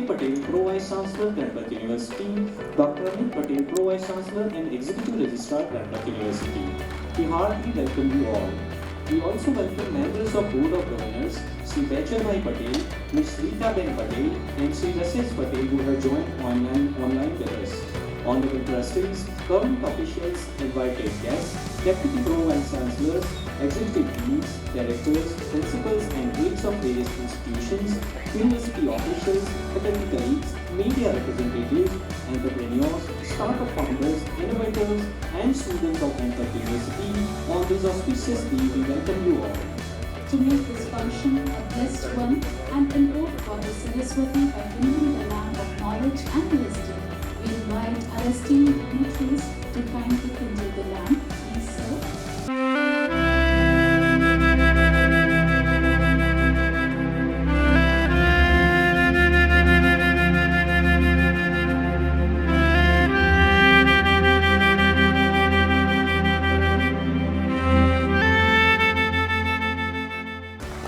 Bharti Patel, Pro Vice Chancellor, Ganpat University, Dr. Amit Patel, Pro Vice Chancellor and Executive Registrar, Ganpat University. We heartily welcome you all. We also welcome members of Board of Governors, Shri Rajeev Patel, Ms. Rita Ben Patel, and Shri Rajeev Patel, who have joined online with us. Honorable trustees, government officials, invited guests, deputy pro vice chancellors, executive deans, directors, principals, and aides of various institutions, university officials, faculty colleagues, media representatives, entrepreneurs, startup founders, innovators, and students of Ganpat University. On this auspicious day, we welcome you all. To make this function a blessed one and invoke Goddess Saraswati by bringing the lamp of knowledge and wisdom, we invite our esteemed dignitaries to kindly kindle the lamp. Please, sir.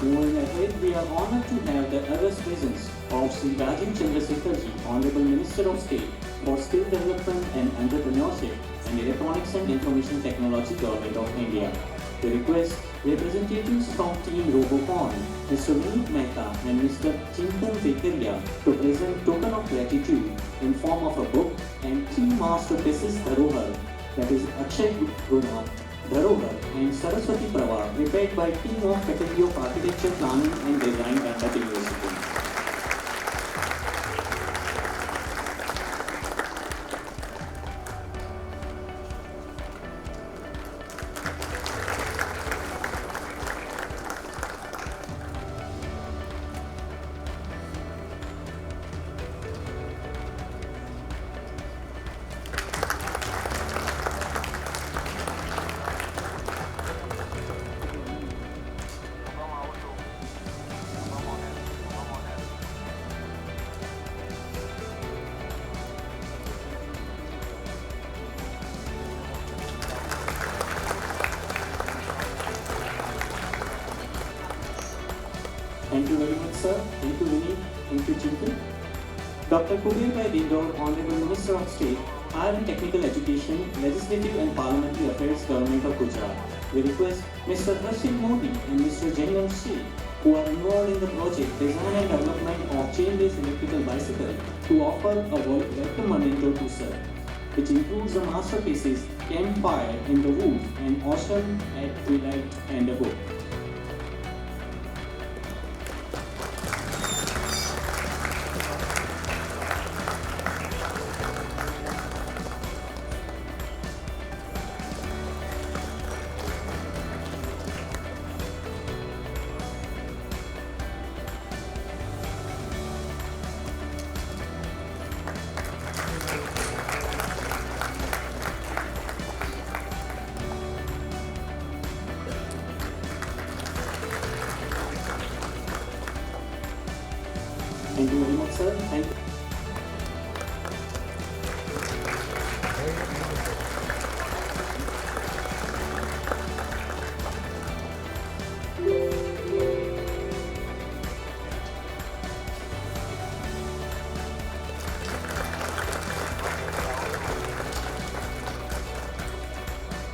Moving ahead, we are honored to have the august presence of Shri Rajeev Chandrasekhar ji, Honorable Minister of State for Skill Development and Entrepreneurship and Electronics and Information Technology, Government of India. We request representatives from Team Robocon, Mr. Vineet Mehta and Mr. Chintan Bekaria to present token of gratitude in form of a book and 3 masterpieces Dharohar, that is Akshay Guna, Dharohar and Saraswati Prava, prepared by team of Faculty of Architecture, Planning and Design, Ganpat University. Thank you very much, sir. Thank you, Vineet. Thank you, Chintan. Dr. Kuberbhai Dindor, Honorable Minister of State, Higher and Technical Education, Legislative and Parliamentary Affairs, Government of Gujarat. We request Mr. Harshit Modi and Mr. Jangal Sheikh, who are involved in the project Design and Development of Chain-Based Electrical Bicycle, to offer a welcome memento to sir, which includes the masterpieces Campfire in the Wood and Ocean at Twilight and a book. Thank you very much, sir. Thank you.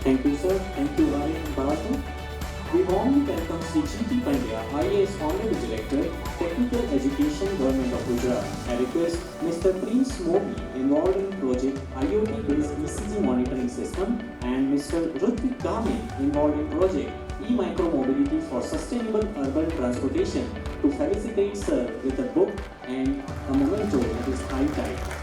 Thank you, sir. Thank you, Ryan and Bharatu. We warmly welcome Shri G.P. Pandya, IAS Honorable Director, Technical Education, Government of Gujarat. I request Mr. Prince Mobi, involved in project IoT-based ECG monitoring system, and Mr. Rutvik Game, involved in project E-Micro-Mobility for Sustainable Urban Transportation, to felicitate sir with a book and a memento that is high tide.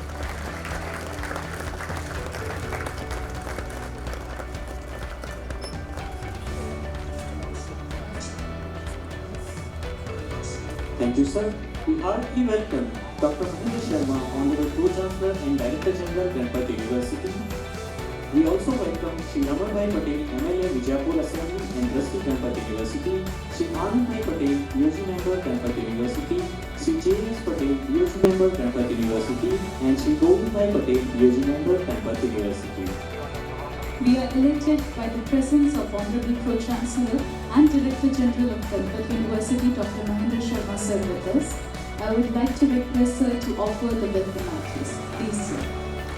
Thank you, sir. We heartily welcome Dr. Mahendra Sharma, Honorable Pro-Chancellor and Director General, Ganpat University. We also welcome Shri Ramanbhai Patel, MLA, Vijayapur Assembly and Trustee, Ganpat University, Shri Anandbhai Patel, UG Member, Ganpat University, Shri J.S. Patel, UG Member, Ganpat University, and Shri Govindbhai Patel, UG Member, Ganpat University. We are elated by the presence of Honorable Pro-Chancellor and Director General of Ganpat University, Dr. Mahendra Sharma sir with us. I would like to request sir to offer further welcome address. Please, sir.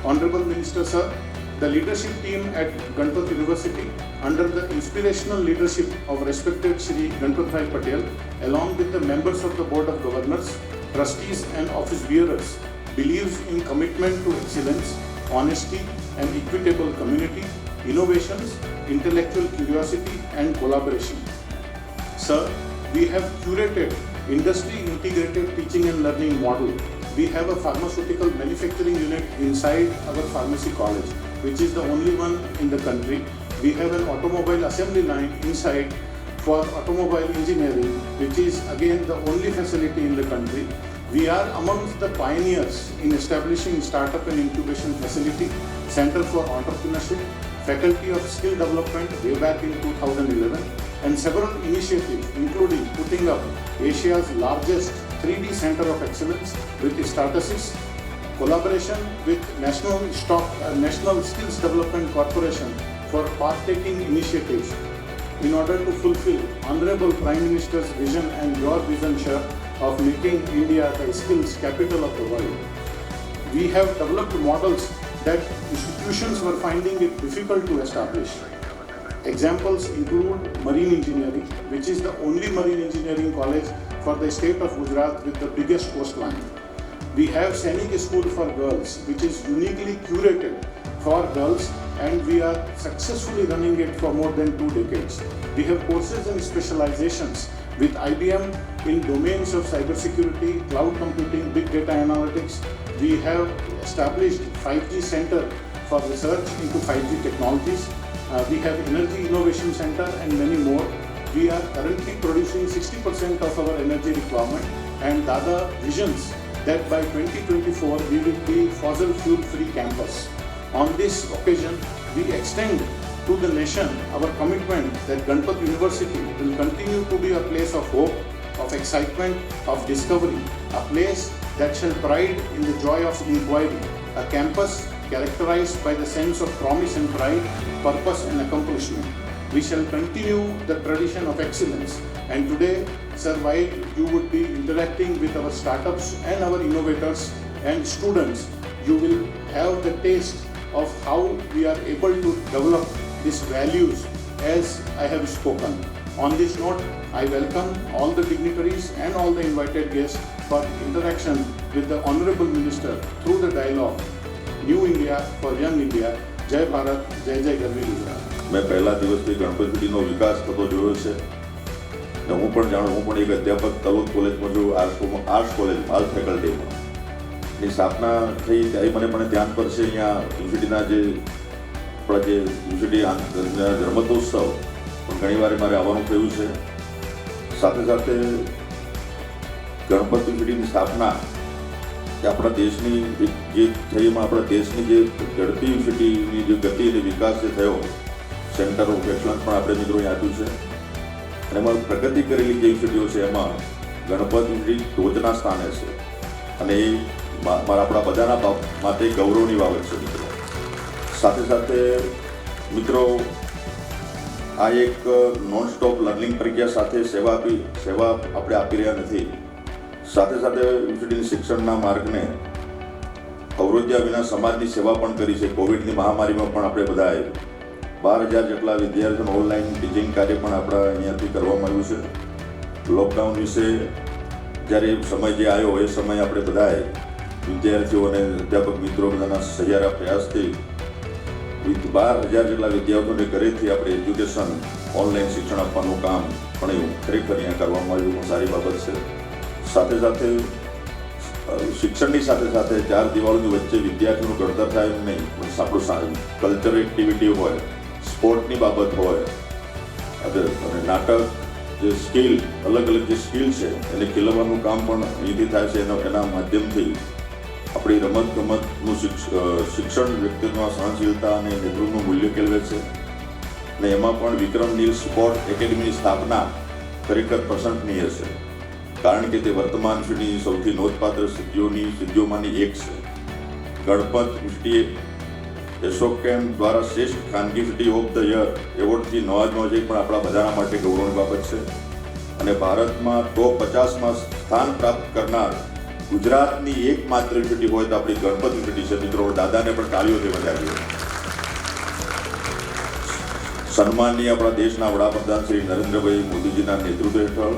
Honorable Minister Sir, the leadership team at Ganpat University, under the inspirational leadership of respected Shri Ganpat Patel, along with the members of the Board of Governors, trustees and office bearers, believes in commitment to excellence, honesty and equitable community, innovations, intellectual curiosity and collaboration. Sir, we have curated industry-integrated teaching and learning model. We have a pharmaceutical manufacturing unit inside our pharmacy college, which is the only one in the country. We have an automobile assembly line inside for automobile engineering, which is again the only facility in the country. We are amongst the pioneers in establishing startup and incubation facility, Center for Entrepreneurship, Faculty of Skill Development way back in 2011, and several initiatives including putting up Asia's largest 3D Center of Excellence with Statuses, collaboration with National Skills Development Corporation for partaking initiatives in order to fulfill Honorable Prime Minister's vision and your vision, sir, of making India the skills capital of the world. We have developed models that institutions were finding it difficult to establish. Examples include marine engineering, which is the only marine engineering college for the state of Gujarat with the biggest coastline. We have Sainik School for Girls, which is uniquely curated for girls, and we are successfully running it for more than 2 decades. We have courses and specializations with IBM in domains of cybersecurity, cloud computing, big data analytics. We have established 5G Center for research into 5G technologies. We have Energy Innovation Center and many more. We are currently producing 60% of our energy requirement, and Dada visions that by 2024 we will be fossil fuel free campus. On this occasion, we extend to the nation our commitment that Ganpat University will continue to be a place of hope, of excitement, of discovery, a place that shall pride in the joy of inquiry, a campus characterized by the sense of promise and pride, purpose and accomplishment. We shall continue the tradition of excellence. And today, sir, while you would be interacting with our startups and our innovators and students, you will have the taste of how we are able to develop these values as I have spoken. On this note, I welcome all the dignitaries and all the invited guests for interaction with the Honorable Minister through the dialogue. New India for Young India. Jai Bharat, Jai Jai Garvi Gujarat. मैं पहला દિવસથી ગણપતિનો વિકાસ થતો જોયો છે ને હું પણ જાણું, હું પણ એક અધ્યાપક તલોદ કોલેજમાં છું, આર્ટ્સ કોલેજ હાલ ફેકલ્ટીમાં ની સ્થાપના થઈ ત્યારે મને પણ ધ્યાન પર છે અહીંયા યુનિવર્સિટીના જે આપણા જે યુનિવર્સિટી જન્મોત્સવ પણ ઘણીવાર મારે આવવાનું થયું છે. સાથે સાથે ગણપત યુનિવર્સિટીની સ્થાપના કે આપણા દેશની જે થઈ એમાં આપણા દેશની જે ઝડપી યુનિવર્સિટીની જે ગતિ અને વિકાસ જે થયો, સેન્ટર ઓફ એક્સલન્સ પણ આપણે મિત્રોએ આપ્યું છે અને એમાં પ્રગતિ કરેલી જે યુનિવર્સિટીઓ છે એમાં ગણપત યુનિવર્સિટી ટોચના સ્થાને છે અને એ આપણા બધાના માટે ગૌરવની બાબત છે મિત્રો. સાથે સાથે મિત્રો આ એક નોન સ્ટોપ લર્નિંગ પ્રક્રિયા સાથે સેવા આપણે આપી રહ્યા નથી. સાથે સાથે યુનિવર્સિટીની શિક્ષણના માર્ગને અવરોધ્યા વિના સમાજની સેવા પણ કરી છે. કોવિડની મહામારીમાં પણ આપણે બધાએ 12,000 જેટલા વિદ્યાર્થીઓનું ઓનલાઈન ટીચિંગ કાર્ય પણ આપણા અહીંયાથી કરવામાં આવ્યું છે. લોકડાઉન વિશે જ્યારે સમય જે આવ્યો એ સમયે આપણે બધાએ વિદ્યાર્થીઓ અને અધ્યાપક મિત્રો બધાના સહિયારા પ્રયાસથી 12,000 જેટલા વિદ્યાર્થીઓને ઘરેથી આપણે એજ્યુકેશન ઓનલાઈન શિક્ષણ આપવાનું કામ પણ એવું ખરેખર અહીંયા કરવામાં આવ્યું, સારી બાબત છે. સાથે સાથે શિક્ષણની સાથે સાથે 4 દિવાલોની વચ્ચે વિદ્યાર્થીઓનું ઘડતર થાય એમ નહીં, પણ આપણું કલ્ચરલ એક્ટિવિટી હોય, સ્પોર્ટની બાબત હોય અને નાટક જે સ્કિલ અલગ અલગ જે સ્કિલ છે એને ખીલવવાનું કામ પણ અહીંથી થાય છે. એના માધ્યમથી આપણી રમતગમતનું શિક્ષણ વ્યક્તિત્વમાં સહનશીલતા અને નેતૃત્વનું મૂલ્ય કેળવે છે અને એમાં પણ વિક્રમ નીલ સ્પોર્ટ એકેડમીની સ્થાપના ખરેખર પ્રશંસનીય છે, કારણ કે તે વર્તમાન પેઢીની સૌથી નોંધપાત્ર સિદ્ધિઓમાંની એક છે. ગણપત યુનિવર્સિટીએ એસોકેમ દ્વારા શ્રેષ્ઠ ખાનગી યુનિવર્સિટી ઓફ ધ યર એવોર્ડથી નવાજમાં પણ આપણા બધાના માટે ગૌરવની બાબત છે અને ભારતમાં ટોપ 50માં સ્થાન પ્રાપ્ત કરનાર ગુજરાતની એકમાત્ર યુનિવર્સિટી હોય તો આપણી ગણપત યુનિવર્સિટી છે મિત્રો. દાદાને પણ તાળીઓથી વધાવીએ. સન્માનીય આપણા દેશના વડાપ્રધાન શ્રી નરેન્દ્રભાઈ મોદીજીના નેતૃત્વ હેઠળ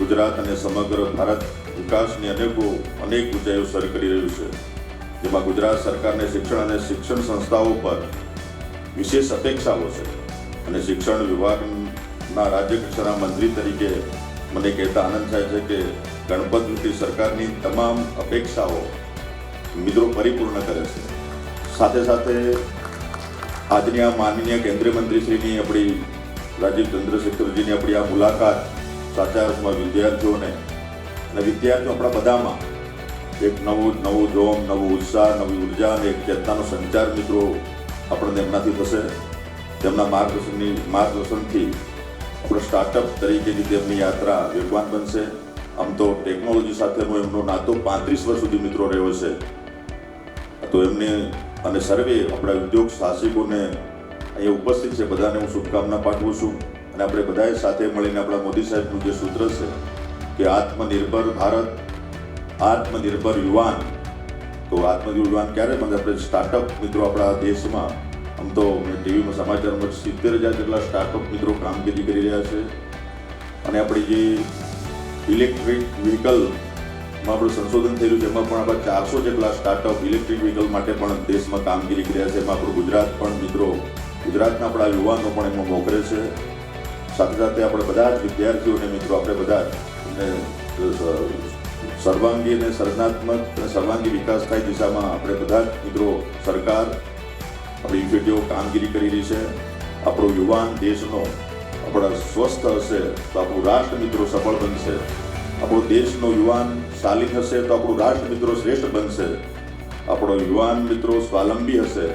ગુજરાત અને સમગ્ર ભારત વિકાસની અનેક ઊંચાઈઓ સર કરી રહ્યું છે, જેમાં ગુજરાત સરકારને શિક્ષણ અને શિક્ષણ સંસ્થાઓ પર વિશેષ અપેક્ષાઓ છે. અને શિક્ષણ વિભાગના રાજ્ય કક્ષાના મંત્રી તરીકે મને કહેતા આનંદ થાય છે કે ગણપત યુનિવર્સિટી સરકારની તમામ અપેક્ષાઓ મિત્રો પરિપૂર્ણ કરે છે. સાથે સાથે આજની આ માનનીય કેન્દ્રીય મંત્રીશ્રીની આપણી રાજીવ ચંદ્રશેખરજીની આપણી આ મુલાકાત સાચા અર્થમાં વિદ્યાર્થીઓને અને વિદ્યાર્થીઓ આપણા બધામાં એક નવું જોમ, નવું ઉત્સાહ, નવી ઉર્જા અને એક ચેતનાનો સંચાર મિત્રો આપણને એમનાથી થશે. તેમના માર્ગદર્શનથી આપણે સ્ટાર્ટઅપ તરીકેની તેમની યાત્રા વેગવાન બનશે. આમ તો ટેકનોલોજી સાથેનો એમનો નાતો 35 વર્ષ સુધી મિત્રો રહ્યો છે. તો એમને અને સર્વે આપણા ઉદ્યોગ સાહસિકોને અહીંયા ઉપસ્થિત છે બધાને હું શુભકામના પાઠવું છું. અને આપણે બધાએ સાથે મળીને આપણા મોદી સાહેબનું જે સૂત્ર છે કે આત્મનિર્ભર ભારત, આત્મનિર્ભર યુવાન. તો આત્મનિર્ભર યુવાન ક્યારે બને? આપણે સ્ટાર્ટઅપ મિત્રો આપણા દેશમાં આમ તો મેં ટીવીમાં સમાચારમાં 70,000 જેટલા સ્ટાર્ટઅપ મિત્રો કામગીરી કરી રહ્યા છે. અને આપણી જે ઇલેક્ટ્રિક વ્હીકલમાં આપણું સંશોધન થયેલું છે એમાં પણ આપણા 400 જેટલા સ્ટાર્ટઅપ ઇલેક્ટ્રિક વ્હીકલ માટે પણ દેશમાં કામગીરી કરી રહ્યા છે. એમાં આપણું ગુજરાત પણ મિત્રો, ગુજરાતના આપણા યુવાનો પણ એમાં મોખરે છે. સાથે સાથે આપણે બધા જ વિદ્યાર્થીઓને મિત્રો આપણે બધા સર્વાંગી અને સર્જનાત્મક અને સર્વાંગી વિકાસ થાય દિશામાં આપણે બધા જ મિત્રો સરકાર આપણી યુનિવર્સિટીઓ કામગીરી કરી રહી છે. આપણો યુવાન દેશનો આપણા સ્વસ્થ હશે તો આપણું રાષ્ટ્ર મિત્રો સફળ બનશે. આપણો દેશનો યુવાન શાલીન હશે તો આપણું રાષ્ટ્ર મિત્રો શ્રેષ્ઠ બનશે. આપણો યુવાન મિત્રો સ્વાવલંબી હશે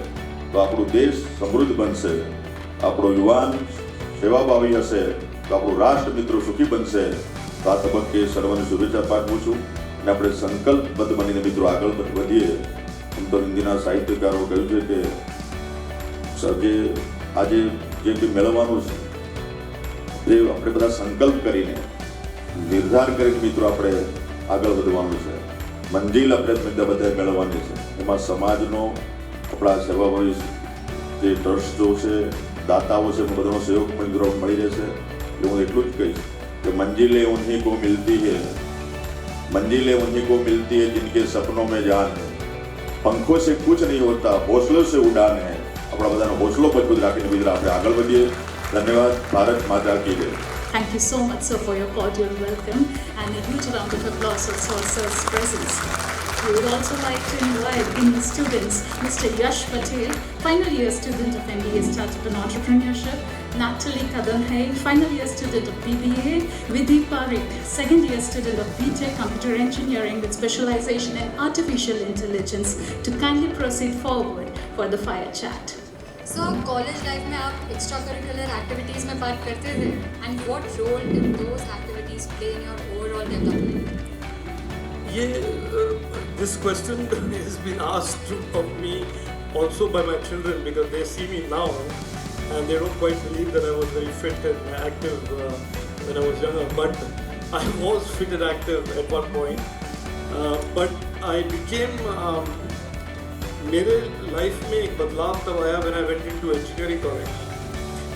તો આપણું દેશ સમૃદ્ધ બનશે. આપણો યુવાન સેવાભાવી હશે તો આપણું રાષ્ટ્ર મિત્રો સુખી બનશે. તો આ તબક્કે સર્વને શુભેચ્છા પાઠવું છું અને આપણે સંકલ્પબદ્ધ બનીને મિત્રો આગળ વધીએ. આમ તો હિન્દીના સાહિત્યકારો કહ્યું છે કે આજે જે કંઈ મેળવવાનું છે એ આપણે બધા સંકલ્પ કરીને નિર્ધાર કરીને મિત્રો આપણે આગળ વધવાનું છે. મંજિલ આપણે બધા મેળવવાની છે. એમાં સમાજનો આપણા સેવાભાવી જે ટ્રસ્ટો છે, દાતાઓ છે, બધાનો સહયોગ મિત્રો મળી રહેશે. એટલે હું એટલું જ કહીશ કે મંજિલે ઉन्हीं को मिलती है, मंजिलें उन्हीं को मिलती है जिनके सपनों में जान है, पंखों से कुछ नहीं होता, हौसलों से उड़ान है. આપણા બધાનો હૌસલો મજબૂત રાખીને મિત્રો આપણે આગળ વધીએ. ધન્યવાદ. ભારત માતા કી જય. Thank you so much, sir, for your cordial welcome and a huge round of applause for sir's presence. We would also like to invite the students, Mr. Yash Patel, final year student of MBA Startup and Entrepreneurship, Natalie Kadanhai, final year student of BBA, Vidhi Parik, second year student of BTech Computer Engineering with specialization in Artificial Intelligence, to kindly proceed forward for the fire chat. So, college life में आप extracurricular activities में part करते थे and what role did those activities play in your overall development? This question has been asked of me also by my children because they see me now and they don't quite believe that I was very fit and active when I was younger. But I was fit and active at one point. But I became मेरे life में एक बदलाव तब आया when I went into engineering college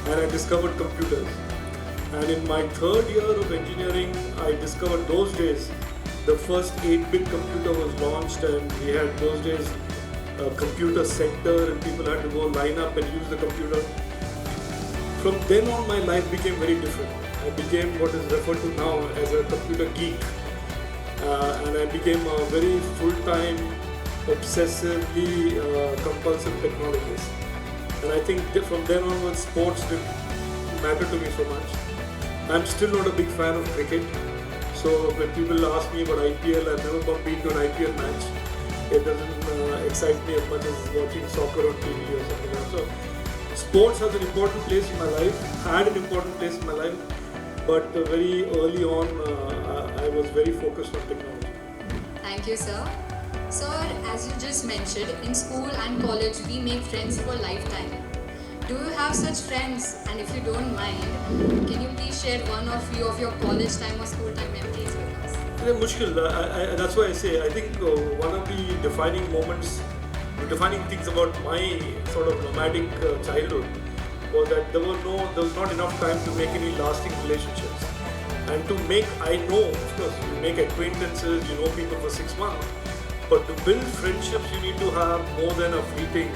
and I discovered computers. And in my third year of engineering, I discovered those days the first 8-bit computer was launched, and we had those days a computer center and people had to go line up and use the computer. From then on, my life became very different. I became what is referred to now as a computer geek, and I became a very full-time, obsessively compulsive technologist. And I think from then onwards, sports didn't matter to me so much. I'm still not a big fan of cricket. So when people ask me about IPL, I've never been to an IPL match. It doesn't excite me as much as watching soccer on TV or something else. So sports has an important place in my life, had an important place in my life, but very early on I was very focused on technology. Thank you, sir. Sir, as you just mentioned, in school and college we make friends for lifetime. Do you have such friends? And if you don't mind, can you please share one or few of your college time or school time memories with us? Mushkil. That's why I say I think one of the defining moments, defining things about my sort of nomadic childhood was that there was not enough time to make any lasting relationships. And to make, I know, of course, you make acquaintances, you know people for 6 months, but to build friendships, you need to have more than a fleeting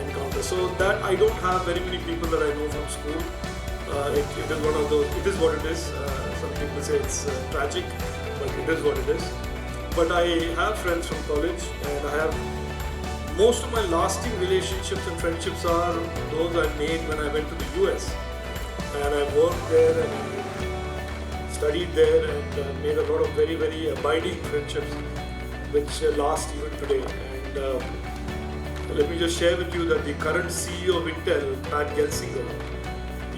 encounter. So that I don't have very many people that I know from school. It is one of those. It is what it is. Some people say it's tragic, but it is what it is. But I have friends from college, and I have most of my lasting relationships and friendships are those I made when I went to the US, and I worked there and I studied there and made a lot of very, very abiding friendships, which last even today. And let me just share with you that the current CEO of Intel, Pat Gelsinger,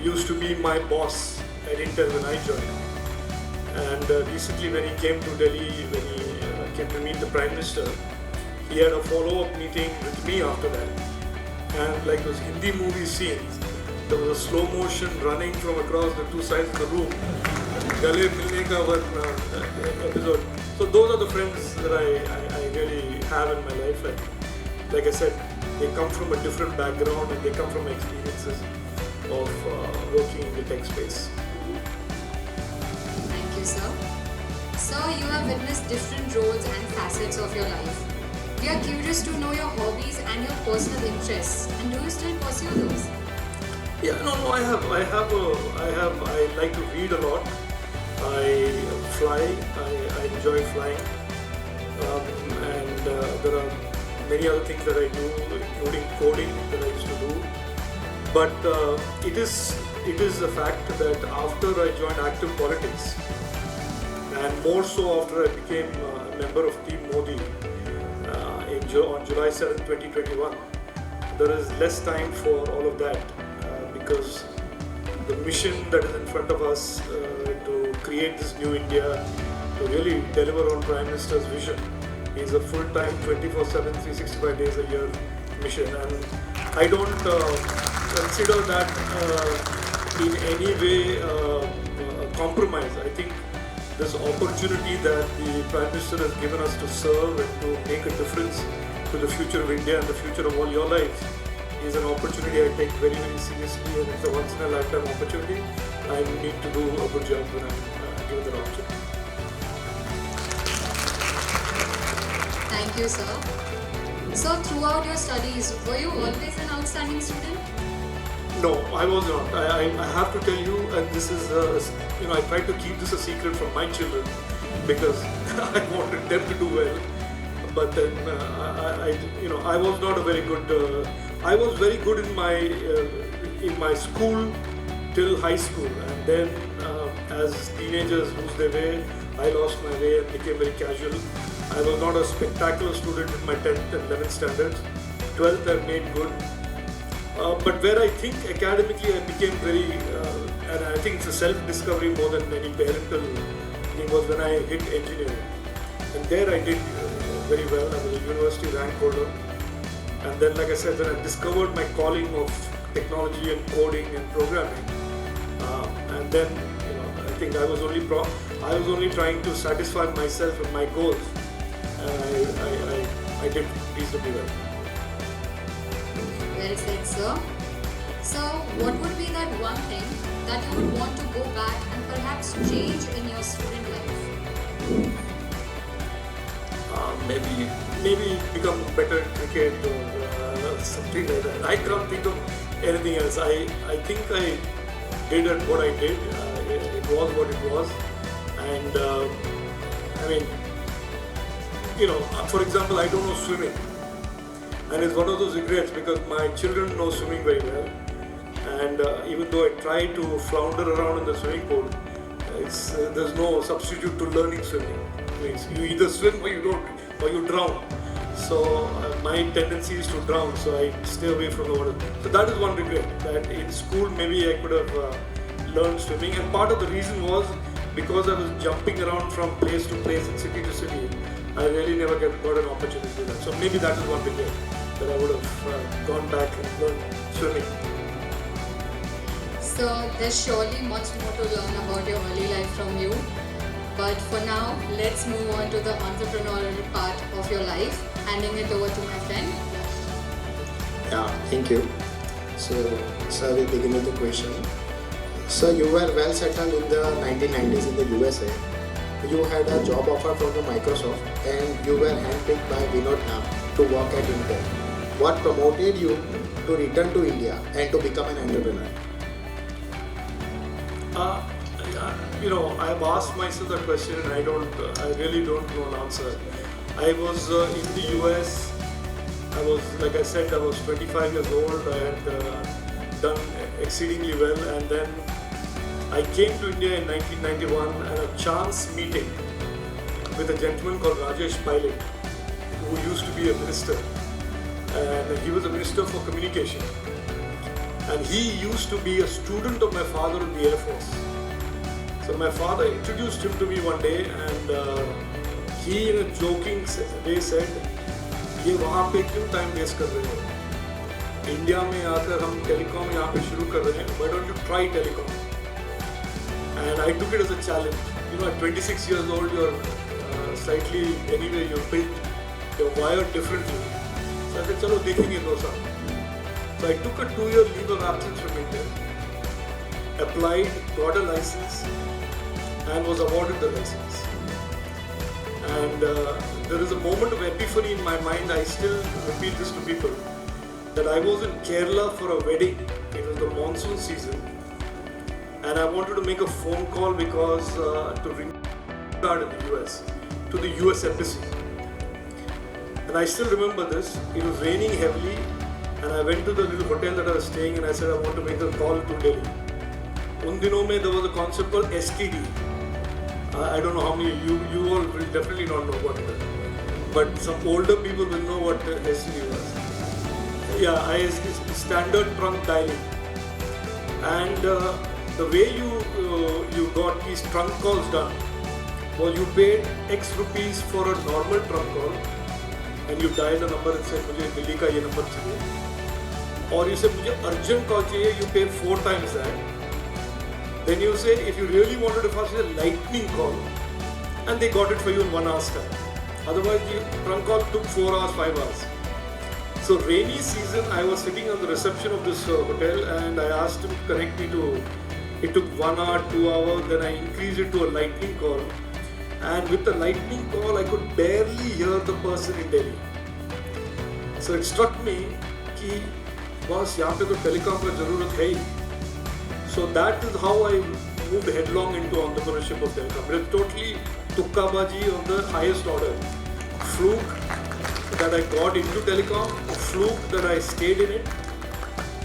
used to be my boss at Intel when I joined. And recently when he came to Delhi, when he came to meet the Prime Minister, he had a follow-up meeting with me after that. And like those Hindi movie scenes, there was a slow motion running from across the two sides of the room. Gale milne ka one episode. So those are the friends that I really have in my life. Like I said, they come from a different background and they come from experiences of working in the tech space. Thank you, sir. Sir, you have witnessed different roles and facets of your life. We are curious to know your hobbies and your personal interests. And do you still pursue those? Yeah, no, I like to read a lot. I fly. I enjoy flying, and there are many other things that I do, including coding that I used to do. But it is a fact that after I joined active politics, and more so after I became a member of Team Modi on July 7, 2021, there is less time for all of that because the mission that is in front of us to create this new India, to really deliver on Prime Minister's vision, is a full-time 24/7, 365 days a year mission. And I don't consider that in any way a compromise. I think this opportunity that the Prime Minister has given us to serve and to make a difference to the future of India and the future of all your lives is an opportunity I take very, very seriously, and it's a once-in-a-lifetime opportunity. I need to do a good job when I'm given that opportunity. Thank you, sir. So, throughout your studies, were you always an outstanding student? No, I was not. I have to tell you, and this is, I try to keep this a secret from my children because I wanted them to do well. But then, I was not a very good. I was very good in my school till high school, and then as teenagers lose their way, I lost my way and became very casual. I was not a spectacular student in my 10th and 11th standards. 12th I made good. But where I think academically I became very, and I think it's a self-discovery more than any parental thing, was when I hit engineering. And there I did very well. I was a university rank holder. And then, like I said, then I discovered my calling of technology and coding and programming. And then, I think I was only trying to satisfy myself and my goals. And I did reasonably well. Well said, sir. So, what would be that one thing that you would want to go back and perhaps change in your student life? Maybe become better at cricket or something like that. I can't think of anything else. I think I did what I did. It was what it was. And for example, I don't know swimming. And it's one of those regrets because my children know swimming very well. And even though I try to flounder around in the swimming pool, there's no substitute to learning swimming. You either swim or you don't, or you drown. So my tendency is to drown, so I stay away from the water. So that is one regret, that in school maybe I could have learned swimming. And part of the reason was because I was jumping around from place to place and city to city. I really never got an opportunity to do that. So maybe that is one regret, that I would have gone back and learned swimming. So there's surely much more to learn about your early life from you. But for now, let's move on to the entrepreneurial part of your life. Handing it over to my friend. Yeah, thank you. So, sir, we begin with the question. Sir, you were well settled in the 1990s in the USA. You had a job offer from the Microsoft and you were handpicked by Vinod Ham to work at Intel. What promoted you to return to India and to become an entrepreneur? I've asked myself that question and I really don't know an answer. I was in the US. I was 25 years old. I had done exceedingly well, and then I came to India in 1991 at a chance meeting with a gentleman called Rajesh Pilot, who used to be a minister, and he was a minister for communication. And he used to be a student of my father in the Air Force. So my father introduced him to me one day, and he in a joking way said, ये वहाँ पे क्यों time waste कर रहे हो? India में आकर हम टेलीकॉम यहाँ पे शुरू कर रहे हैं. Why don't you try telecom? And I took it as a challenge. At 26 years old, you're slightly anyway. You're wired differently. So I said, चलो देखेंगे दो साल. So I took a 2-year leave of absence from India, applied, got a license, and was awarded the license. And there is a moment of epiphany in my mind. I still repeat this to people, that I was in Kerala for a wedding. It was the monsoon season, and I wanted to make a phone call because to ring card in the US, to the US embassy. And I still remember this. It was raining heavily, and I went to the little hotel that I was staying, and I said I want to make a call to Delhi. Un dinon mein there was a concept called STD. I don't know how many, you all will definitely not know what it is. But some older people will know what STD was. Yeah, it's standard trunk dialing. And the way you got these trunk calls done was you paid X rupees for a normal trunk call, and you dial a number and say, मुझे दिल्ली का ये number चाहिए. Or you say, मुझे urgent call चाहिए, you pay 4 times that. Then you say, if you really wanted to fast, a lightning call, and they got it for you in 1 hour's time. Otherwise, the trunk call took 4 hours, 5 hours. So rainy season, I was sitting on the reception of this hotel, and I asked him to connect me to. It took 1 hour, 2 hours. Then I increased it to a lightning call, and with the lightning call, I could barely hear the person in Delhi. So it struck me कि बस यहाँ पे तो telecom का ज़रूरत है ही. So that is how I moved headlong into entrepreneurship of telecom. It was totally tukkabaji of the highest order. Fluke that I got into telecom, fluke that I stayed in it,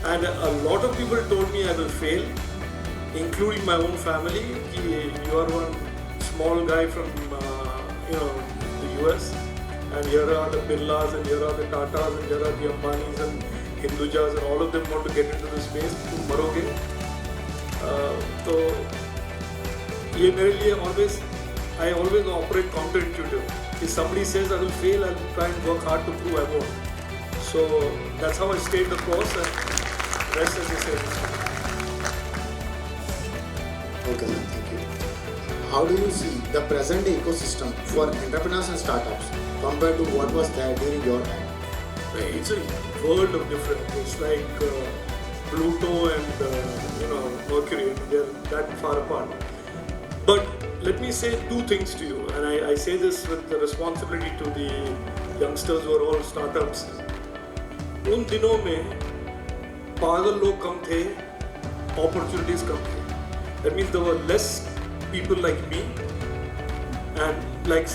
and a lot of people told me I will fail, including my own family. You are one small guy from the US, and here are the Birlas, and here are the Tatas, and here are the Ambanis and Hindujas, and all of them want to get into this space. तुम मरोगे. तो ये मेरे लिए I always operate counterintuitive. If somebody says I will fail, I will try and work hard to prove I won't. So that's how I stayed the course, and rest as they say. Okay, thank you. How do you see the present ecosystem for entrepreneurs and startups compared to what was there during your time? It's a world of difference. It's like Pluto and Mercury. They're that far apart. But let me say 2 things to you, and I say this with the responsibility to the youngsters who are all startups. उन दिनों में पागल लोग कम थे, opportunities कम थे. That means there were less people like me, and like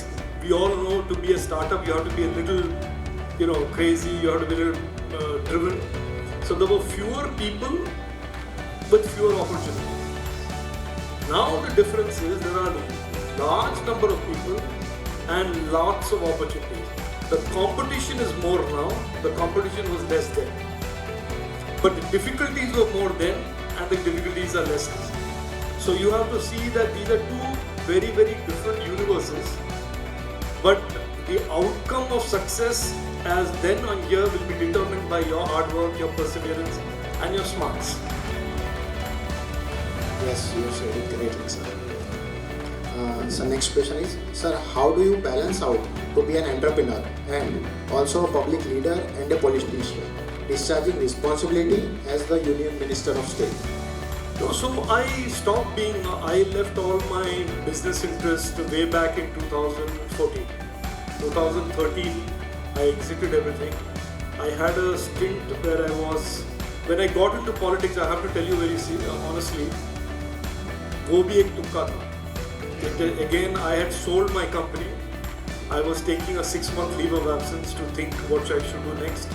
we all know, to be a startup you have to be a little crazy, you have to be a little driven. So there were fewer people with fewer opportunities. Now the difference is there are large number of people and lots of opportunities. The competition is more now, the competition was less then. But the difficulties were more then, and the difficulties are less now. So you have to see that these are 2 very, very different universes, but the outcome of success as then and here will be determined by your hard work, your perseverance, and your smarts. Yes, you said it greatly, sir. So next question is, sir, how do you balance out to be an entrepreneur and also a public leader and a politician, discharging responsibility as the Union Minister of State? So I stopped being, I left all my business interests way back in 2014. 2013, I exited everything. I had a stint where when I got into politics, I have to tell you very honestly, वो भी एक तुक्का था. Again, I had sold my company. I was taking a 6-month leave of absence to think what I should do next.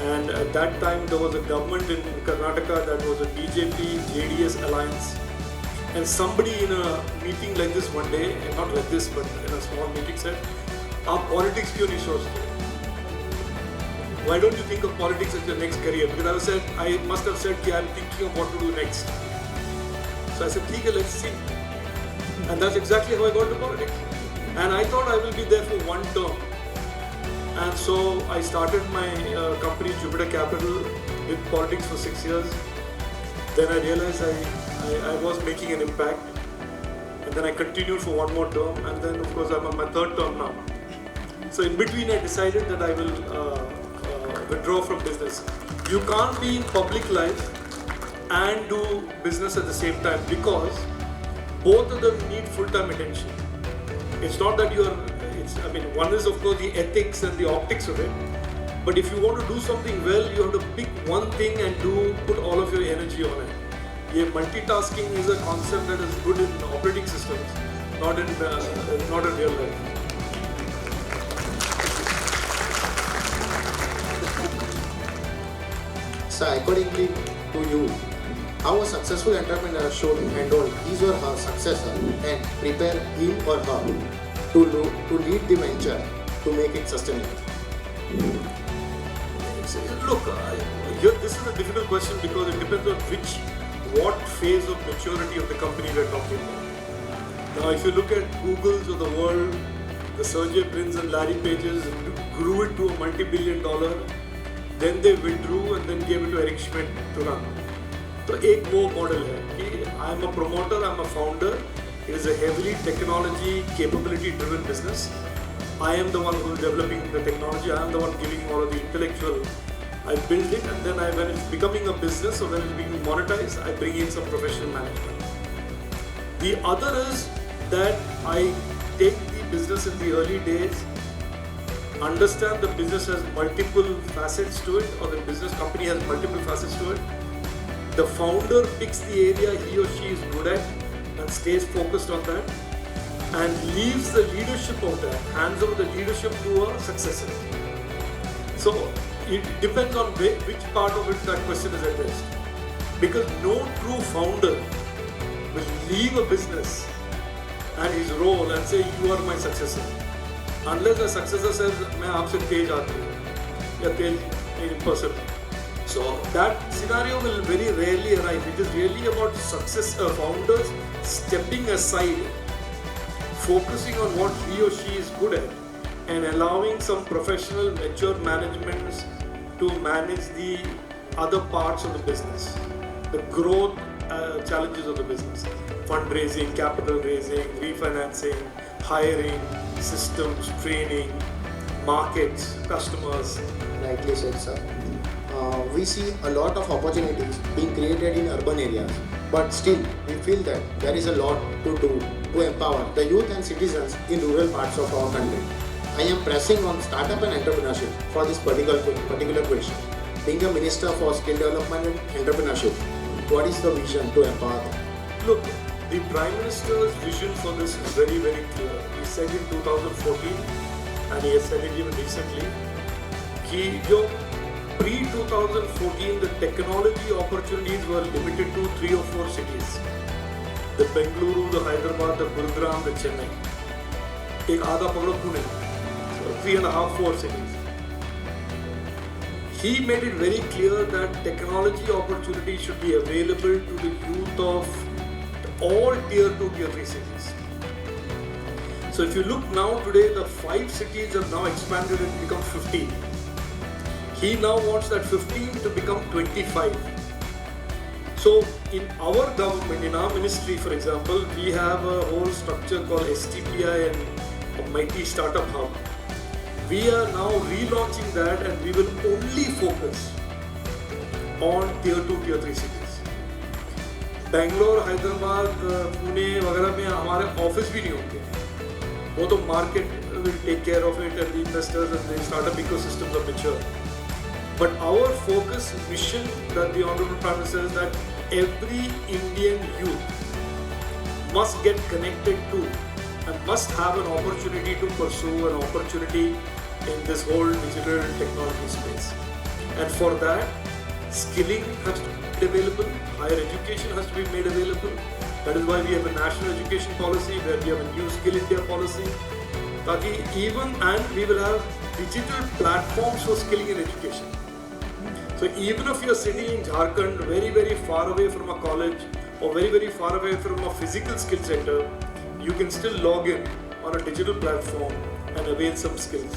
And at that time, there was a government in Karnataka that was a BJP-JDS alliance. And somebody in a meeting like this one day, and not like this, but in a small meeting said, "Aap politics क्यों नहीं सोचते? Why don't you think of politics as your next career?" Because I must have said, I'm thinking of what to do next. So I said, "ठीक है, let's see." And that's exactly how I got into politics. And I thought I will be there for one term. And so I started my company, Jupiter Capital, did politics for 6 years. Then I realized I was making an impact. And then I continued for one more term. And then, of course, I'm on my 3rd term now. So in between, I decided that I will withdraw from business. You can't be in public life and do business at the same time, because both of them need full-time attention. It's not that one is of course the ethics and the optics of it, but if you want to do something well, you have to pick one thing and put all of your energy on it. Multitasking is a concept that is good in operating systems, not in real life. So accordingly to you, how a successful entrepreneur should handle his or her successor and prepare him or her to lead the venture to make it sustainable? Look, this is a difficult question because it depends on what phase of maturity of the company we are talking about. Now, if you look at Google's of the world, the Sergey Brin's and Larry Page's grew it to a multi-billion-dollar, then they withdrew and then gave it to Eric Schmidt to run. So एक वो model है कि I am a promoter, I am a founder. It is a heavily technology capability driven business. I am the one who is developing the technology. I am the one giving all of the intellectual. I build it, and then when it's becoming a business or when it's being monetized, I bring in some professional management. The other is that I take the business in the early days, understand the business has multiple facets to it, or the business company has multiple facets to it. The founder picks the area he or she is good at and stays focused on that, and leaves the leadership of that, hands over the leadership to a successor. So it depends on which part of it that question is addressed. Because no true founder will leave a business and his role and say, "You are my successor." Unless the successor says, "मैं आपसे तेज आदमी हूँ या तेज person." So that scenario will very rarely arise. It is really about founders stepping aside, focusing on what he or she is good at, and allowing some professional, mature managements to manage the other parts of the business, the growth challenges of the business, fundraising, capital raising, refinancing, hiring, systems, training, markets, customers. Rightly said, sir. We see a lot of opportunities being created in urban areas, but still we feel that there is a lot to do to empower the youth and citizens in rural parts of our country. I am pressing on startup and entrepreneurship for this particular question. Being a minister for skill development and entrepreneurship, what is the vision to empower them? Look, the Prime Minister's vision for this is very, very clear. He said in 2014, and he has said it even recently, that pre-2014 the technology opportunities were limited to 3 or 4 cities. The Bengaluru, the Hyderabad, the Gurugram, the Chennai. Ek aadha pakdo Pune. So 3.5-4 cities. He made it very clear that technology opportunities should be available to the youth of all tier 2, tier 3 cities. So if you look now today, the 5 cities have now expanded and become 15. He now wants that 15 to become 25. So in our government, in our ministry, for example, we have a whole structure called STPI and a mighty startup hub. We are now relaunching that, and we will only focus on tier 2, tier 3 cities. Bangalore, Hyderabad, Pune वगैरह में हमारे office भी नहीं होंगे. वो तो market will take care of it, and the investors and the startup ecosystems are mature. But our focus mission that the Honorable Prime Minister is that every Indian youth must get connected to and must have an opportunity to pursue an opportunity in this whole digital technology space. And for that, skilling has to be available, higher education has to be made available. That is why we have a national education policy, where we have a new Skill India policy. And we will have digital platforms for skilling and education. So even if you're sitting in Jharkhand, very, very far away from a college or very, very far away from a physical skill center, you can still log in on a digital platform and avail some skills.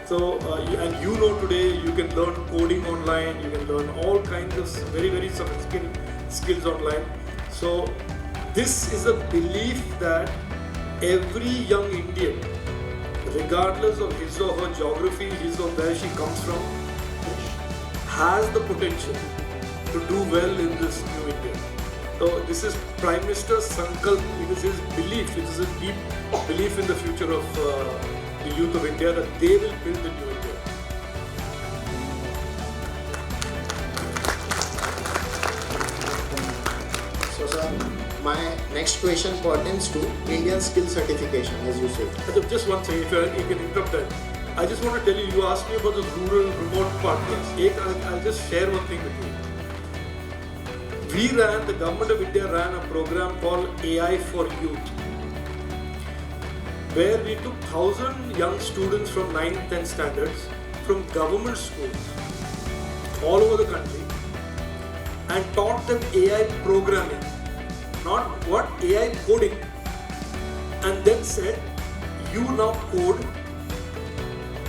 So, and you know today you can learn coding online, you can learn all kinds of very, very sophisticated skills online. So this is a belief that every young Indian, regardless of his or her geography, his or where she comes from, has the potential to do well in this new India. So this is Prime Minister's sankalp. It is his belief. It is a deep belief in the future of the youth of India that they will build the new India. So sir, my next question pertains to Indian skill certification, as you said. Just one thing, if you can interrupt that. I just want to tell you, you asked me about the rural remote partners. I'll just share one thing with you. The government of India ran a program called AI for Youth, where we took 1,000 young students from 9th, 10th standards from government schools all over the country and taught them AI programming, not what AI coding, and then said, you now code.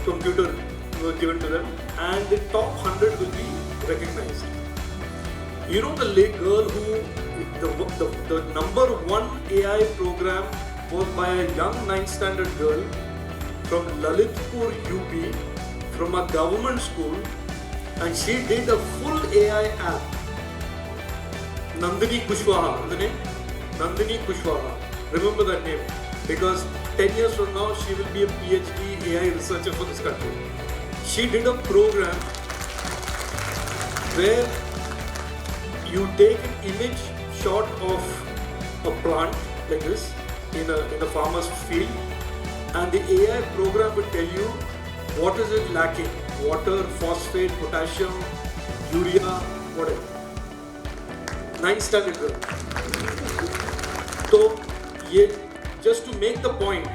Computer were given to them, and the top 100 will be recognized. You know, the girl who, the number one AI program was by a young 9th standard girl from Lalitpur, UP, from a government school, and she did a full AI app. Nandini Kushwaha, is the name? Nandini Kushwaha. Remember that name, because 10 years from now, she will be a PhD AI researcher for this country. She did a program where you take an image shot of a plant like this in a farmer's field, and the AI program will tell you what is it lacking: water, phosphate, potassium, urea, whatever. 9th standard girl. So, just to make the point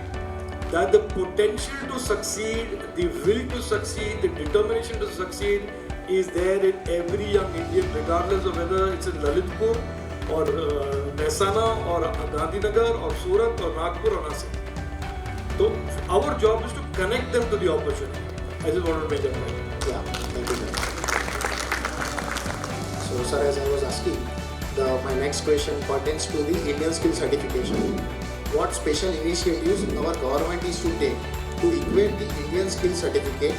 that the potential to succeed, the will to succeed, the determination to succeed is there in every young Indian, regardless of whether it's in Lalitpur or Mehsana or Gandhinagar or Surat or Nagpur or Nasik. So our job is to connect them to the opportunity. I just wanted to make that point. Yeah, thank you. So sir, as I was asking, my next question pertains to the Indian skill certification. What special initiatives our government is to take to equate the Indian skill certificate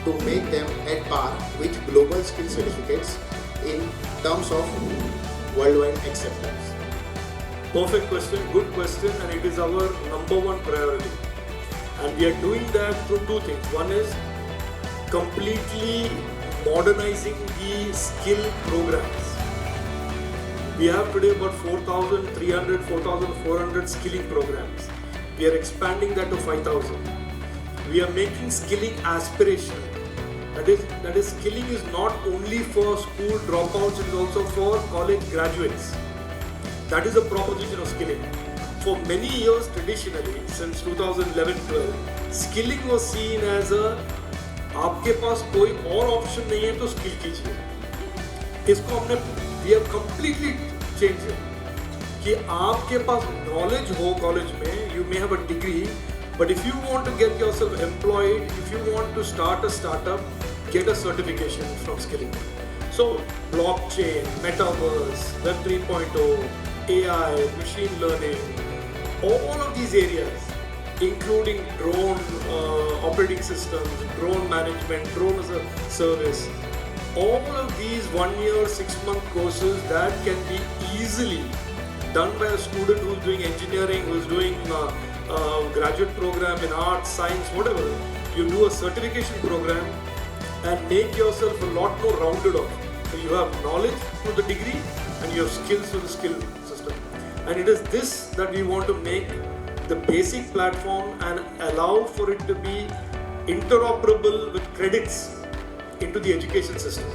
to make them at par with global skill certificates in terms of worldwide acceptance? Perfect question, good question, and it is our number one priority. And we are doing that through two things. One is completely modernizing the skill programs. We have today about 4,300, 4,400 skilling programs. We are expanding that to 5,000. We are making skilling aspirational. That is skilling is not only for school dropouts, it is also for college graduates. That is the proposition of skilling. For many years traditionally, since 2011-12, skilling was seen as a आपके पास कोई और option नहीं है तो skill कीजिए. इसको हमने we have completely changed it. कि आपके पास knowledge हो कॉलेज में, you may have a degree, but if you want to get yourself employed, if you want to start a startup, get a certification from skilling. So blockchain, metaverse, Web 3.0, AI, machine learning, all of these areas, including drone operating systems, drone management, drone as a service, all of these 1 year, 6 month courses that can be easily done by a student who's doing engineering, who's doing graduate program in arts, science, whatever. You do a certification program and make yourself a lot more rounded off. So you have knowledge through the degree and you have skills through the skill system. And it is this that we want to make the basic platform and allow for it to be interoperable with credits into the education system.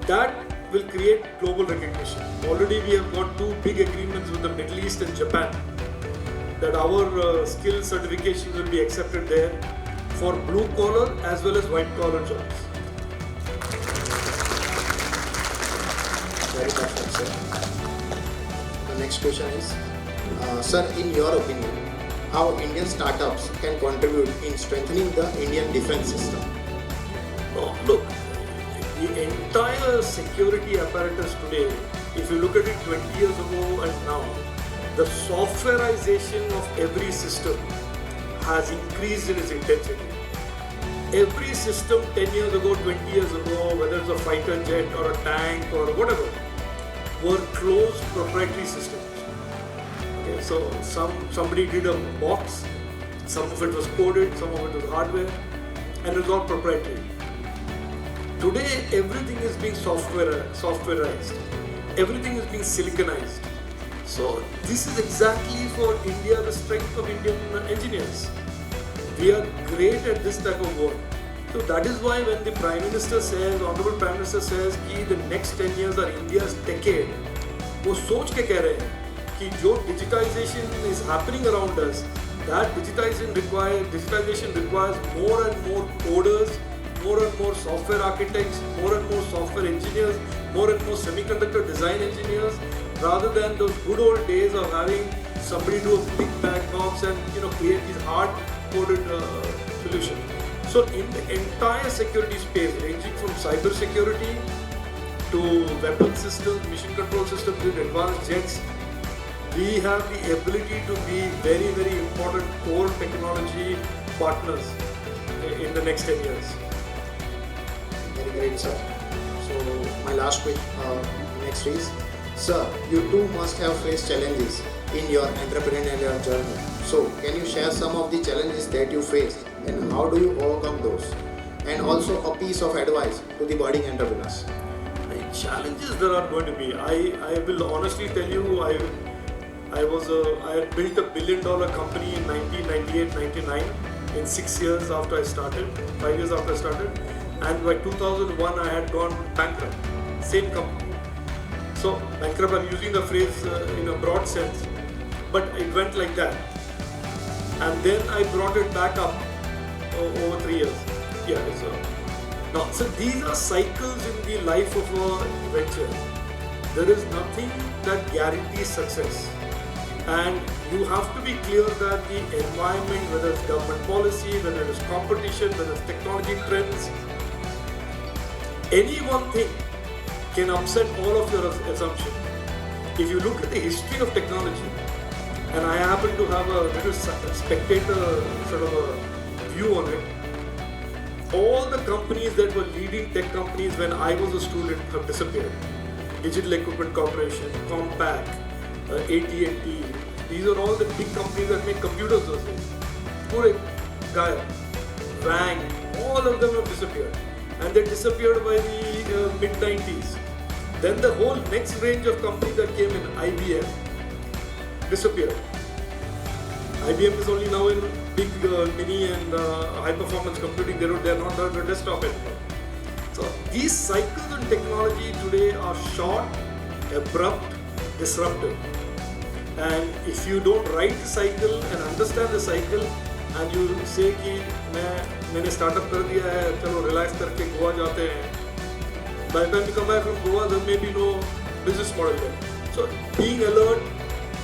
That will create global recognition. Already we have got 2 big agreements with the Middle East and Japan that our skill certifications will be accepted there for blue collar as well as white collar jobs. Very perfect, sir. The next question is, sir, in your opinion, how Indian startups can contribute in strengthening the Indian defense system? Look, the entire security apparatus today, if you look at it 20 years ago and now, the softwareization of every system has increased in its intensity. Every system 10 years ago, 20 years ago, whether it's a fighter jet or a tank or whatever, were closed proprietary systems. Okay, so somebody did a box, some of it was coded, some of it was hardware, and it was all proprietary. Today, everything is being softwareized. Everything is being siliconized. So this is exactly for India, the strength of Indian engineers. We are great at this type of work. So that is why when the Prime Minister says, Honorable Prime Minister says कि the next 10 years are India's decade, वो सोच के कह रहे हैं कि जो digitization is happening around us, that digitization requires more and more coders, more and more software architects, more and more software engineers, more and more semiconductor design engineers, rather than those good old days of having somebody do a big black box and create these hard-coded solutions. So in the entire security space, ranging from cyber security to weapon systems, mission control systems with advanced jets, we have the ability to be very, very important core technology partners in the next 10 years. Very great, sir. So my last question next is, sir, you too must have faced challenges in your entrepreneurial journey. So can you share some of the challenges that you faced and how do you overcome those? And also a piece of advice to the budding entrepreneurs. The challenges there are going to be. I will honestly tell you, I had built a $1 billion company in 1998-99 in 6 years after I started, 5 years after I started, and by 2001 I had gone bankrupt. Same company. So bankrupt, I'm using the phrase in a broad sense, but it went like that. And then I brought it back up over 3 years. So these are cycles in the life of a venture. There is nothing that guarantees success. And you have to be clear that the environment, whether it's government policy, whether it is competition, whether it's technology trends, any one thing can upset all of your assumptions. If you look at the history of technology, and I happen to have a little spectator sort of a view on it, all the companies that were leading tech companies when I was a student have disappeared. Digital Equipment Corporation, Compaq, AT&T, these are all the big companies that make computers those days. Pure Gaya, Wang, all of them have disappeared. And they disappeared by the mid-90s. Then the whole next range of companies that came in, IBM, disappeared. IBM is only now in big mini and high-performance computing. They are not on the desktop anymore. So these cycles in technology today are short, abrupt, disruptive. And if you don't ride the cycle and understand the cycle, and you say कि मैंने startup कर दिया है, चलो relax करके गोवा जाते हैं. By the time you come back from Goa, there may be no business model there. So being alert,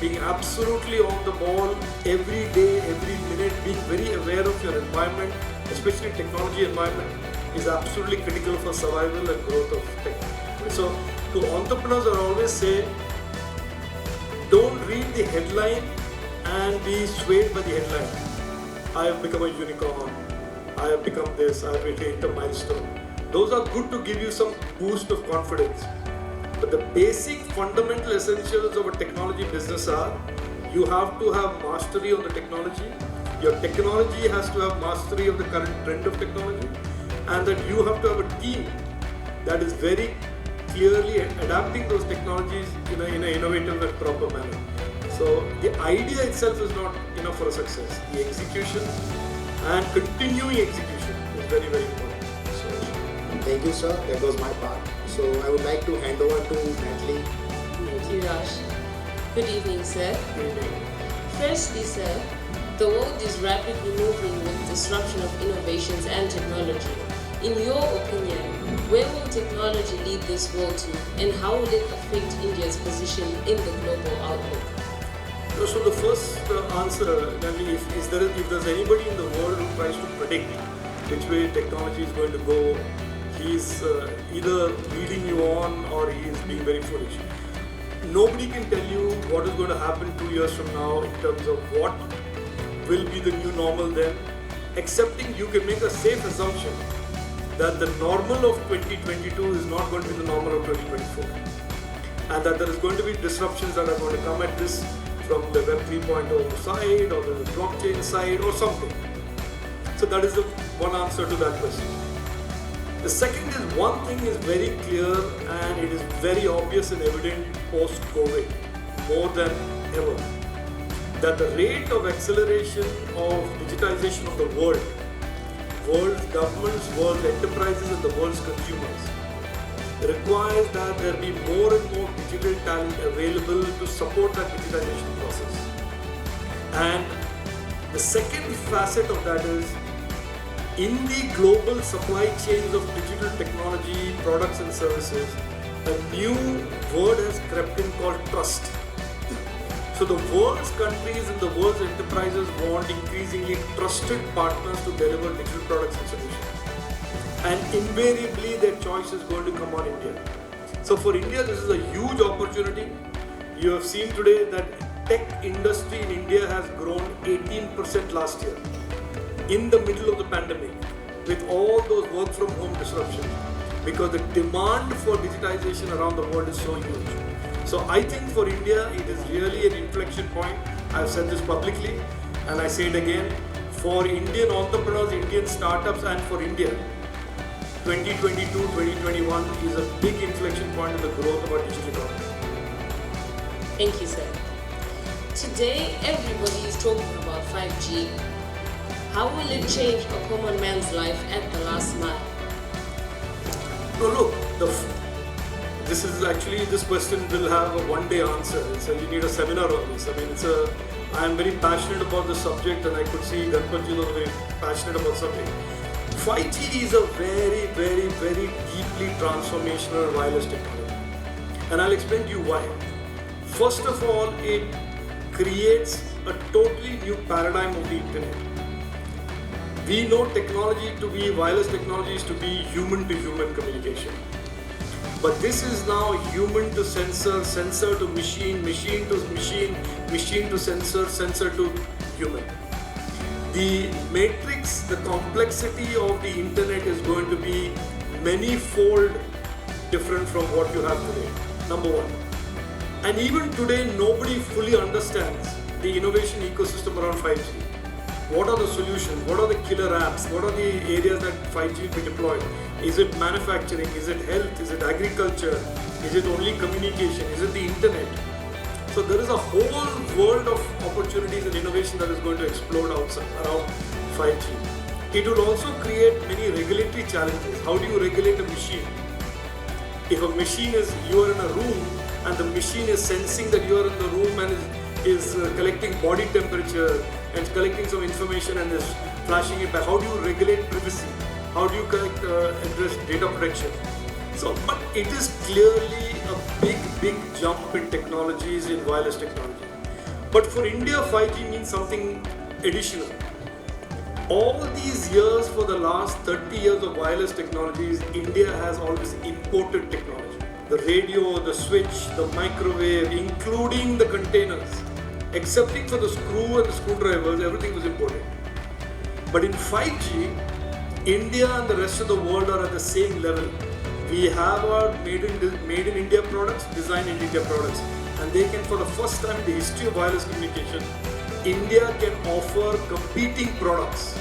being absolutely on the ball every day, every minute, being very aware of your environment, especially technology environment, is absolutely critical for survival and growth of tech. So to entrepreneurs, I always say, don't read the headline and be swayed by the headline. I have become a unicorn, I have become this, I have attained a milestone. Those are good to give you some boost of confidence. But the basic fundamental essentials of a technology business are, you have to have mastery of the technology, your technology has to have mastery of the current trend of technology, and that you have to have a team that is very clearly adapting those technologies in an innovative and proper manner. So the idea itself is not enough for a success. The execution and continuing execution is very, very important. So, Thank you, sir. That was my part. So I would like to hand over to Natalie. Thank you, Raj. Good evening, sir. good evening. Firstly, sir, the world is rapidly moving with disruption of innovations and technology. In your opinion, where will technology lead this world to, and how will it affect India's position in the global outlook? So the first answer, Natalie, if there's anybody in the world who tries to predict which way technology is going to go, he's either leading you on or he is being very foolish. Nobody can tell you what is going to happen 2 years from now in terms of what will be the new normal then, excepting you can make a safe assumption that the normal of 2022 is not going to be the normal of 2024, and that there is going to be disruptions that are going to come at this from the Web 3.0 side or the blockchain side or something. So that is the one answer to that question. The second is, one thing is very clear and it is very obvious and evident post-COVID, more than ever, that the rate of acceleration of digitization of the world's governments, world's enterprises and the world's consumers requires that there be more and more digital talent available to support that digitization process. And the second facet of that is, in the global supply chains of digital technology, products and services, a new word has crept in called trust. So the world's countries and the world's enterprises want increasingly trusted partners to deliver digital products and solutions. And invariably their choice is going to come on India. So for India, this is a huge opportunity. You have seen today that tech industry in India has grown 18% last year, in the middle of the pandemic, with all those work from home disruptions, because the demand for digitization around the world is so huge. So I think for India, it is really an inflection point. I've said this publicly and I say it again. For Indian entrepreneurs, Indian startups and for India, 2022-2021 is a big inflection point in the growth of our digital economy. Thank you, sir. Today, everybody is talking about 5G. How will it change a common man's life at the last mile? No, look, this question will have a one-day answer. You need a seminar on this. I am very passionate about the subject, and I could see Ganpat was very passionate about something. 5G is a very, very, very deeply transformational wireless technology. And I'll explain to you why. First of all, it creates a totally new paradigm of the internet. We know technology to be, wireless technologies to be human-to-human communication. But this is now human to sensor, sensor to machine, machine to machine, machine to sensor, sensor to human. The matrix, the complexity of the internet is going to be many-fold different from what you have today, number one. And even today, nobody fully understands the innovation ecosystem around 5G. What are the solutions? What are the killer apps? What are the areas that 5G will be deployed? Is it manufacturing? Is it health? Is it agriculture? Is it only communication? Is it the internet? So there is a whole world of opportunities and innovation that is going to explode around 5G. It will also create many regulatory challenges. How do you regulate a machine? If a machine is, you are in a room and the machine is sensing that you are in the room and is collecting body temperature and collecting some information and is flashing it back. How do you regulate privacy? How do you address data protection? So, but it is clearly a big jump in technologies, in wireless technology. But for India, 5G means something additional. All these years, for the last 30 years of wireless technologies, India has always imported technology. The radio, the switch, the microwave, including the containers, excepting for the screw and the screwdrivers, everything was imported. But in 5G, India and the rest of the world are at the same level. We have our made in India products, designed in India products, and they can, for the first time in the history of wireless communication, India can offer competing products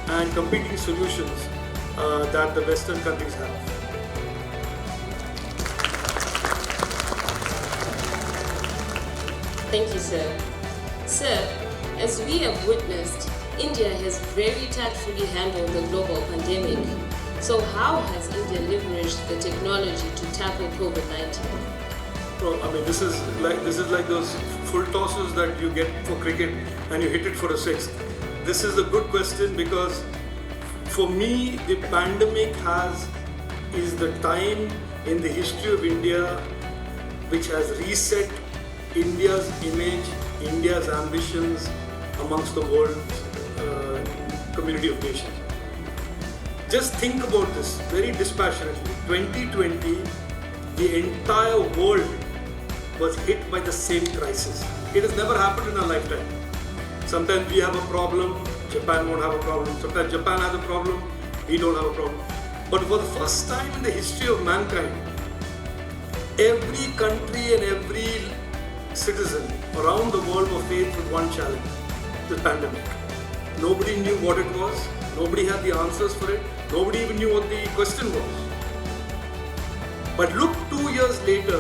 and competing solutions that the Western countries have. Thank you, sir. Sir, as we have witnessed, India has very tactfully handled the global pandemic. So how has India leveraged the technology to tackle COVID-19? Well, I mean, this is like those full tosses that you get for cricket and you hit it for a six. This is a good question because for me, the pandemic is the time in the history of India which has reset India's image, India's ambitions amongst the world community of nations. Just think about this very dispassionately. 2020, the entire world was hit by the same crisis. It has never happened in our lifetime. Sometimes we have a problem, Japan won't have a problem. Sometimes Japan has a problem, we don't have a problem. But for the first time in the history of mankind, every country and every citizen around the world were faced with one challenge, the pandemic. Nobody knew what it was, nobody had the answers for it, nobody even knew what the question was. But look 2 years later,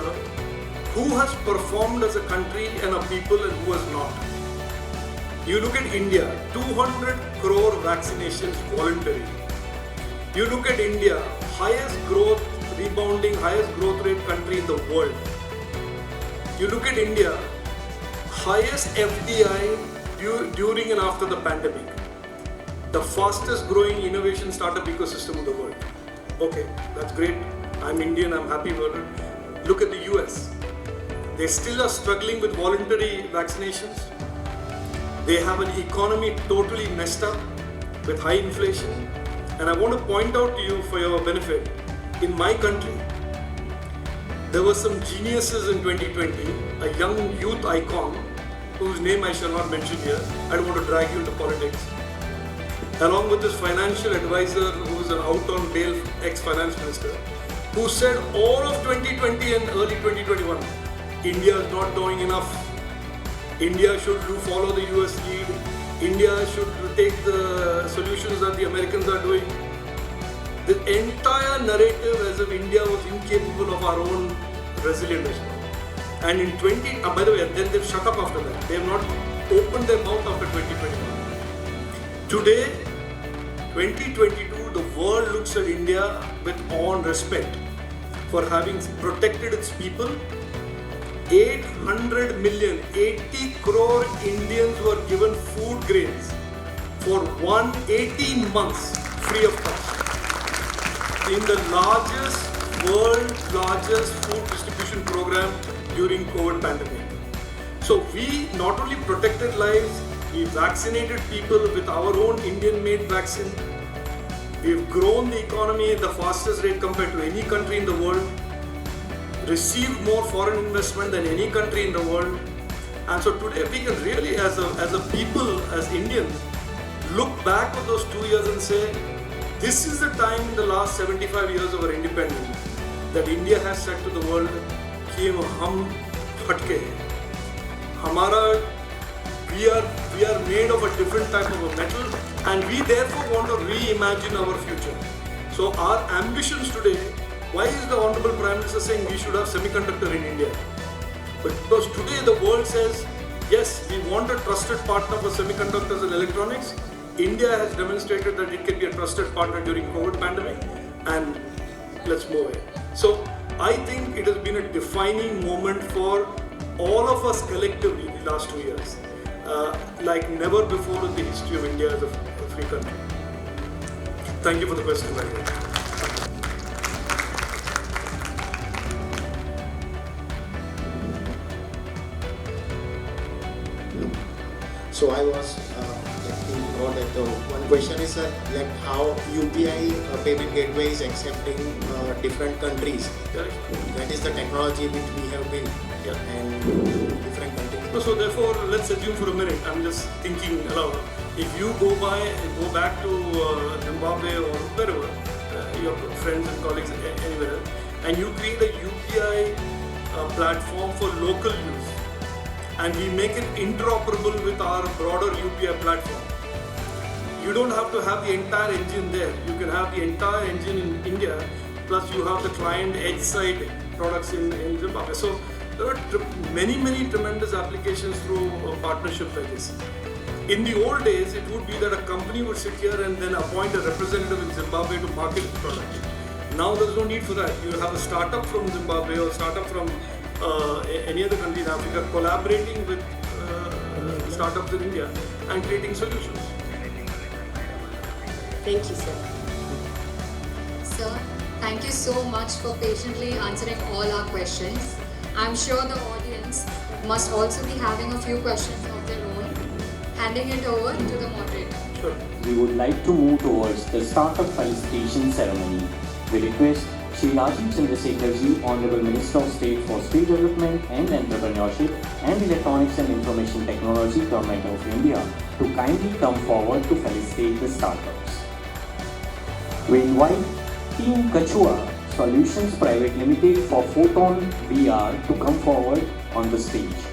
who has performed as a country and a people and who has not? You look at India, 200 crore vaccinations voluntary. You look at India, highest growth, rebounding, highest growth rate country in the world. You look at India, highest FDI during and after the pandemic. The fastest growing innovation startup ecosystem in the world. Okay, that's great. I'm Indian, I'm happy about it. Look at the US. They still are struggling with voluntary vaccinations. They have an economy totally messed up with high inflation. And I want to point out to you for your benefit, in my country, there were some geniuses in 2020, a young youth icon, whose name I shall not mention here. I don't want to drag you into politics. Along with this financial advisor who is an out on bail ex-finance minister, who said all of 2020 and early 2021, India is not doing enough. India should follow the US lead. India should take the solutions that the Americans are doing. The entire narrative as if India was incapable of our own resilient response. And in by the way, then they've shut up after that. They have not opened their mouth after 2021. Today, 2022, the world looks at India with awe and respect for having protected its people. 800 million, 80 crore Indians were given food grains for 18 months free of cost. In the world's largest food distribution program during COVID pandemic. So we not only protected lives, we vaccinated people with our own Indian-made vaccine. We've grown the economy at the fastest rate compared to any country in the world. Received more foreign investment than any country in the world. And so today we can really, as a people, as Indians, look back on those 2 years and say, this is the time in the last 75 years of our independence that India has said to the world, कि हम हटके हैं. We are made of a different type of a metal, and we therefore want to reimagine our future. So our ambitions today, why is the Honorable Prime Minister saying we should have semiconductor in India? Because today the world says, yes, we want a trusted partner for semiconductors and electronics. India has demonstrated that it can be a trusted partner during COVID pandemic, and let's move it. So I think it has been a defining moment for all of us collectively in the last 2 years, like never before in the history of India as a free country. Thank you for the question, by the way. So I was in about that. So one question is, sir, like how UPI payment gateway is accepting different countries. Correct. That is the technology which we have built, and different countries. So therefore, let's assume for a minute, I'm just thinking aloud. If you go back to Zimbabwe or wherever, your friends and colleagues anywhere, and you create a UPI platform for local use, and we make it interoperable with our broader UPI platform. You don't have to have the entire engine there. You can have the entire engine in India, plus you have the client edge side products in Zimbabwe. So there are many tremendous applications through partnerships like this. In the old days, it would be that a company would sit here and then appoint a representative in Zimbabwe to market the product. Now there's no need for that. You have a startup from Zimbabwe or startup from any other country in Africa collaborating with startups in India and creating solutions. Thank you, sir. Sir, thank you so much for patiently answering all our questions. I'm sure the audience must also be having a few questions of their own. Handing it over to the moderator. Sure. We would like to move towards the startup felicitation ceremony. We request Shri Rajeev Chandrasekhar ji, Honorable Minister of State for Skill Development and Entrepreneurship and Electronics and Information Technology, Government of India, to kindly come forward to felicitate the startups. We invite Team Kachua Solutions Private Limited for Photon VR to come forward on the stage.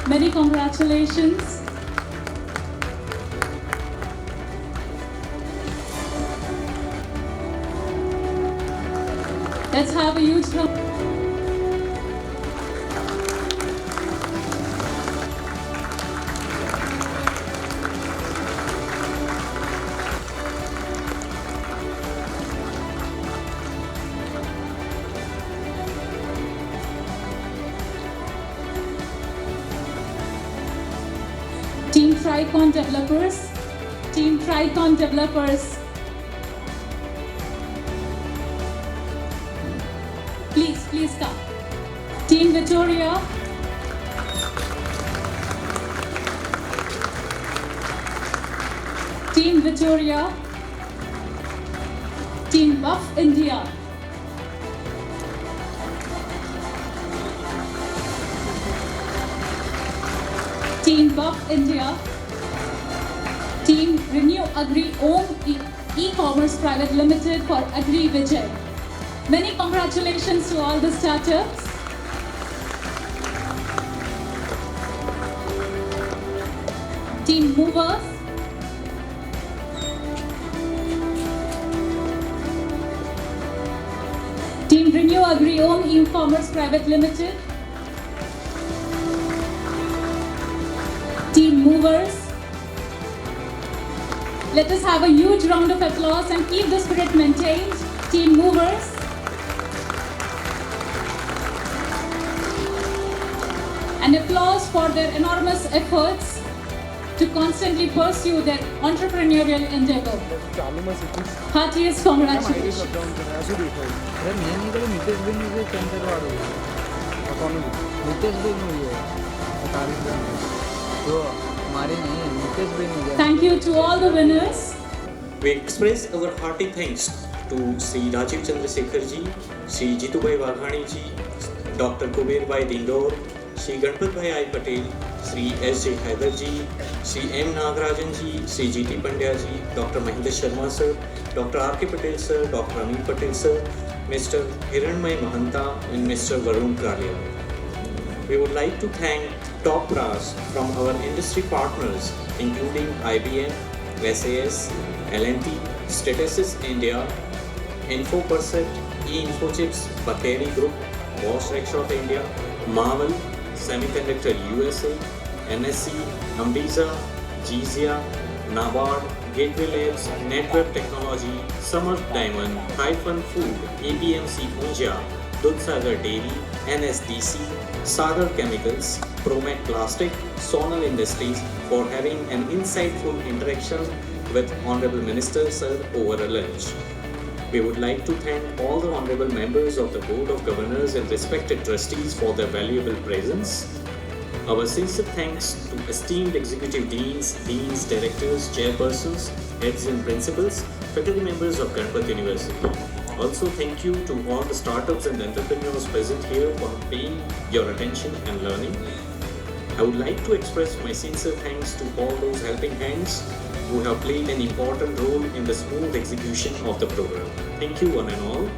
Many congratulations. Let's have a huge round. Team Tricon developers. Team Tricon developers. Please come. Team Victoria. Team Victoria. Team Buff India. Team Buff India. Team Renew Agri Om E-Commerce Private Limited for Agri Vijay. Many congratulations to all the startups. Team Movers. Team Renew Agri Om E-Commerce Private Limited. Team Movers. Let us have a huge round of applause and keep the spirit maintained. Team Movers. An applause for their enormous efforts to constantly pursue their entrepreneurial endeavor. Heartiest congratulations. Thank you to all the winners. We express our hearty thanks to Shri Rajeev Chandrasekhar ji, Shri Jitubhai Waghani ji, Dr. Kuberbhai Dindor, Shri Ganpat Patel, Shri S.J. Haidar ji, Shri M. Nagarajan ji, Shri G.T. Pandya ji, Dr. Mahendra Sharma sir, Dr. R.K. Patel sir, Dr. Anil Patel sir, Mr. Hiranmay Mahanta and Mr. Varun Kalia. We would like to thank top brass from our industry partners including IBM, SAS, L&T, Stratasys India, InfoPercept, E-Infochips, Bakeri Group, Bosch Rexroth India, Marvel, Semiconductor USA, NSC, Ambiza, Gizia, Nabard, Gateway Labs, Network Technology, Samarth Diamond, Hyphen Food, APMC Punjab, Dudhsagar Dairy, NSDC, Sagar Chemicals, Promet Plastic, Sonal Industries for having an insightful interaction with Honorable Minister Sir over a lunch. We would like to thank all the honorable members of the Board of Governors and respected trustees for their valuable presence. Our sincere thanks to esteemed executive deans, directors, chairpersons, heads and principals, faculty members of Ganpat University. Also thank you to all the startups and entrepreneurs present here for paying your attention and learning. I would like to express my sincere thanks to all those helping hands who have played an important role in the smooth execution of the program. Thank you one and all.